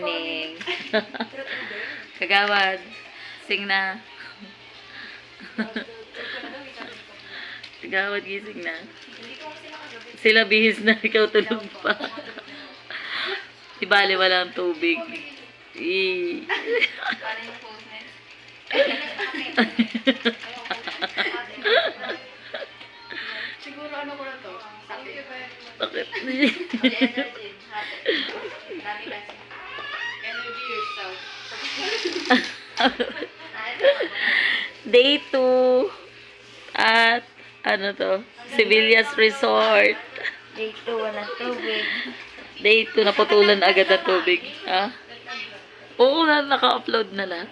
morning. Kagawad, sing na. Kagawad, gising na. Sila bihis na, ikaw tulog pa. Di bali, walang tubig. Siguro ano ko na to? Bakit? Energy yourself. Day 2 at ano to? Sevillaz Resort. Day 2, walang tubig. Day 2, naputulan agad ang tubig. Ha? Oo, naka-upload na lahat.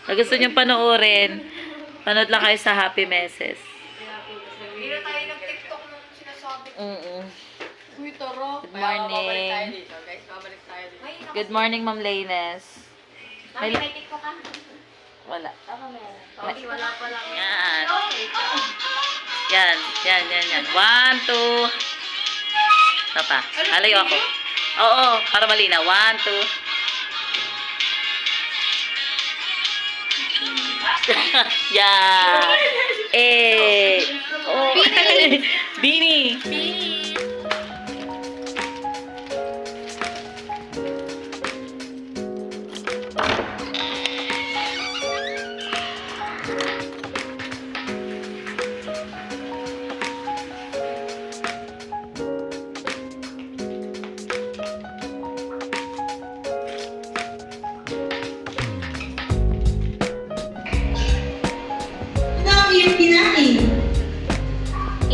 Kung gusto nyo panoorin, panood lang kayo sa Happy Messes. Hindi na tayo nag-TikTok nung sinasabi ko. Mm-mm. Uy, taro. Good morning. Babalik tayo dito, guys. Babalik tayo dito. Good morning, Ma'am Laines. Mami, may TikTok ka? Wala. Ako meron. Hindi, wala pa lang. Yan. Yan. 1, 2. Ito pa. Halayo ako. Oo, para malinaw. 1, 2. Yeah. Oh. Bini.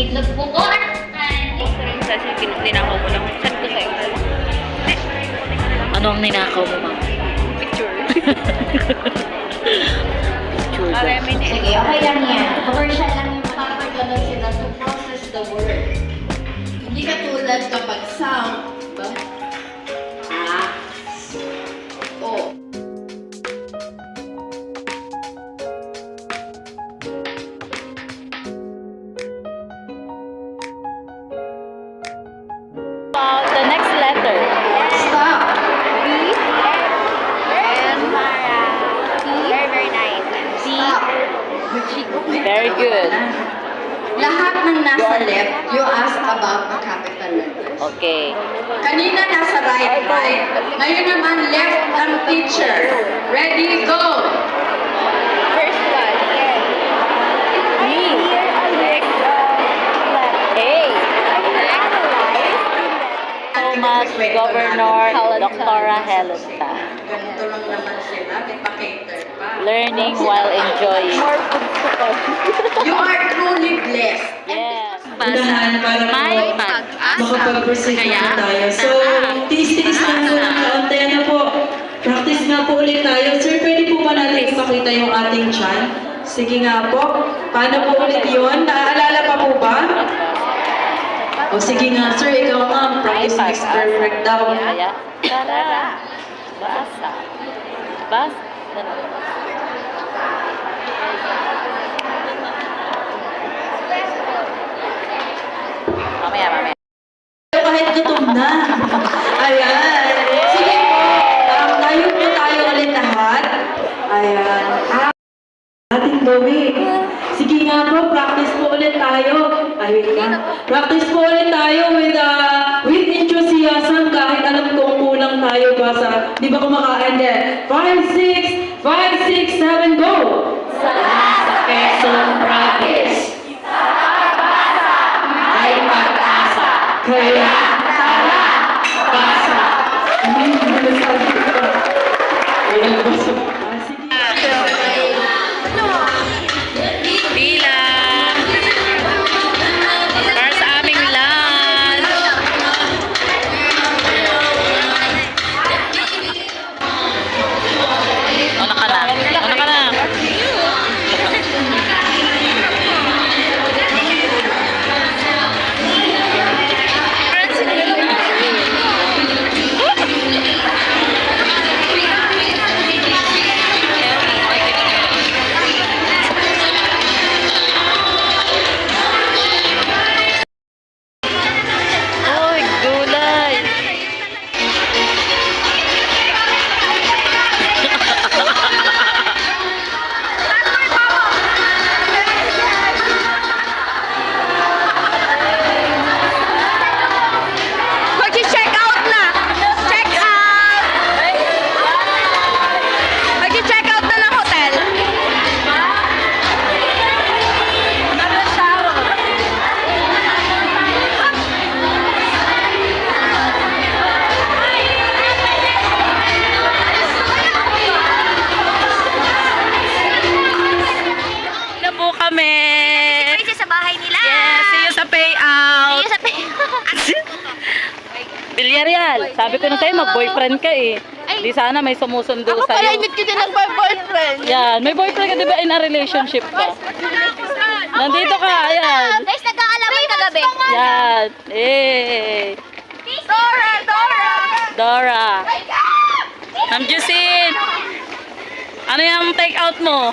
Itlog po ko. Kasi ninakaw mo lang. Saan ko sa'yo? Ano ang ninakaw mo, ma'am? Picture. Picture ba? Sige, okay lang yan. Commercial lang yung makakaganon sila to process the word. Hindi katulad kapag sound, ba? O. The next letter. Stop. Very, very nice. Stop. Very good. Lahat ng nasa left, you ask about the capital letters. Okay. Kanina nasa right. Ngayon naman left ang teacher. Ready, go! First one, yes. Me. Hey. Thomas, Governor, Doctora Helenta. Ganito lang naman sila, may pa-cater pa. Learning while enjoying. You are truly blessed. Yes. Unahan para May po pag-asa. makapag-proceed na tayo. So, tiis-tiis lang po ng kaunti. Ano po, practice nga po ulit tayo. Sir, pwede po ba natin ipakita yung ating chan? Sige nga po. Paano po ulit yun? Naaalala pa po ba? O sige nga, sir, ikaw nga. Practice makes perfect daw. Kaya, tara. Basa. Basa. Mamaya. Kahit gutom na. Ayan. Sige po. Tayo po tayo ulit lahat. Ayan. Ating gawin. Sige nga po, practice po ulit tayo. Ay, wait lang. Practice po ulit tayo with enthusiasm kahit alam kong kulang tayo pa sa, di ba kumakain din? 5, 6, 7, go! Sa pesong practice. Ay pag-asa. Kaya tara, basa. Bilang. Para sa aming lunch. Ano ka na? Sabi ko na sa'yo, mag-boyfriend ka eh. Di sana may sumusundo sa'yo. kita nag-boyfriend. Yan, may boyfriend ka di ba in a relationship ka? Nandito ka, ayan. Guys, nagkakalamay kagabi. Yan, eh. Dora. Ma'am Jusine. Ano yung take out mo?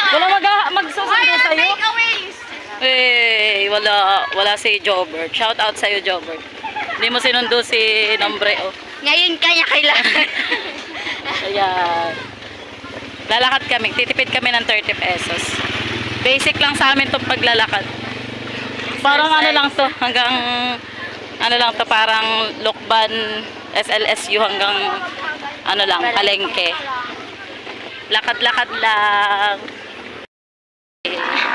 Wala magsusundo sa'yo? Eh, wala si Jobert. Shout out sa'yo, Jobert. Hindi mo sinundo si Nombre, oh. Ngayon kanya kailangan. Ayan. Lalakad kami. Titipid kami ng 30 pesos. Basic lang sa amin itong paglalakad. Parang ano lang to, hanggang ano lang to, parang Lokban, SLSU hanggang ano lang, palengke. Lakad-lakad lang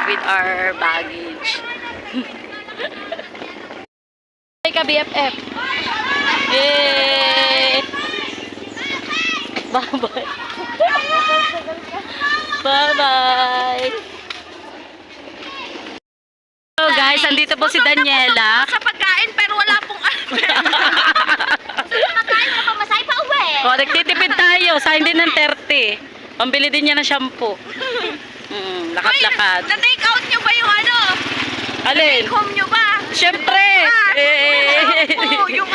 with our baggage. Hey ka BFF. Yay! Bye-bye. Bye-bye. So guys, andito po si Daniela. Sa pagkain pero wala pong Makain mo na pamasahe pa uwi. O, nagtitipid tayo. Sa hindi ng 30. Pambili din niya ng shampoo. Lakad-lakad. Na-take out nyo ba yung ano? Alin? Home nyo ba? Siyempre! Oo, yung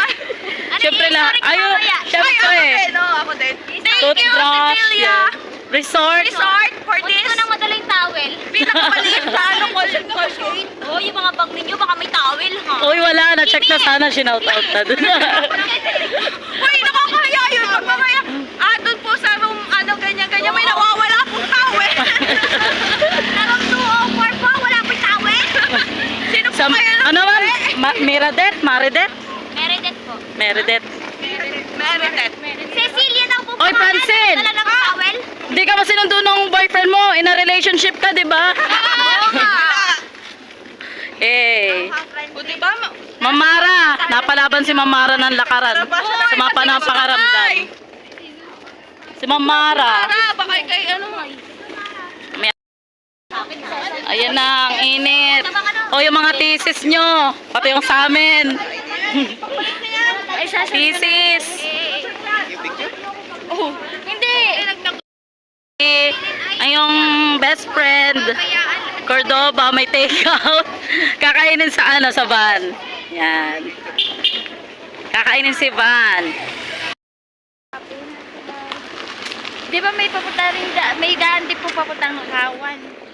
Siyempre lang. Ayun, siyempre. Ako din. Thank you, Toothbrush. Cecilia. Yeah. Resort. Resort for Hindi this. ko na madaling towel. Pinakamaliit na ano, Colgate. Oh, yung mga bag ninyo, baka may towel ha. Uy, wala. Na-check na sana. Shinout out na dun. Uy, nakakaya yun. Pag mamaya, doon po sa room, ano, ganyan-ganyan, may nawawala pong towel. Narong 204 po, wala pong towel. Sino po Sa, kayo lang? ano man? Miradet? Maridet? Meredith po. Meredith. Meredith. Cecilia daw po. Oy, Francine! Dala ng towel. Hindi ka ba sinundo ng boyfriend mo? In a relationship ka, di ba? Oo nga. Eh. O, diba? Mamara, napalaban si Mamara ng lakaran sa mga panahon pakaramdam. Si Mamara. Baka kay ano. Ayan na, ang init. O, yung mga thesis nyo. Pati yung sa amin. Thesis. Hindi. Ay, yung best friend. Cordoba, may takeout. Kakainin sa ano, sa van. Yan. Kakainin si Van. Di ba may papunta rin, may daan din po papuntang Nakawan.